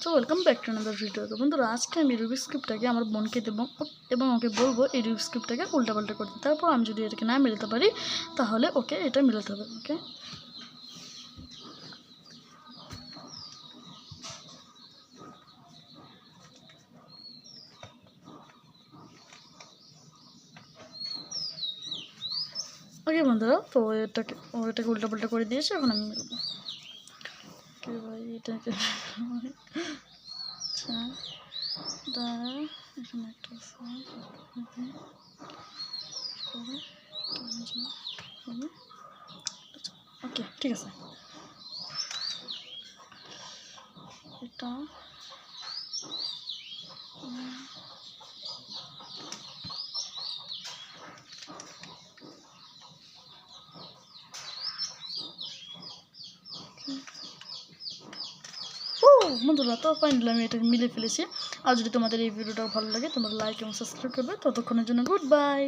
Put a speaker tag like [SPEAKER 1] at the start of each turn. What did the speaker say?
[SPEAKER 1] So welcome back to another video. তো বন্ধুরা আজকে আমি রুবিক্স কিউবটাকে আমার বোনকে দেবো এবং ওকে বলবো এই রুবিক্স কিউবটাকে উল্টাপাল্টা করতে। তারপর আমি যদি এটাকে না মেলাতে পারি তাহলে ওকে এটা মেলাতে হবে। ওকে, ওকে বন্ধুরা, তো এটাকে উল্টাপাল্টা করে দিয়েছে, এখন আমি মেলবো। ওকে ভাই, এটাকে আচ্ছা এখানে একটা ওকে ঠিক আছে। এটা বন্ধুরা, তো ফাইনালি আমি এটাকে মিলে ফেলেছি। আর যদি তোমাদের এই ভিডিওটা ভালো লাগে তোমরা লাইক এবং সাবস্ক্রাইব করবে। ততক্ষণের জন্য গুড বাই।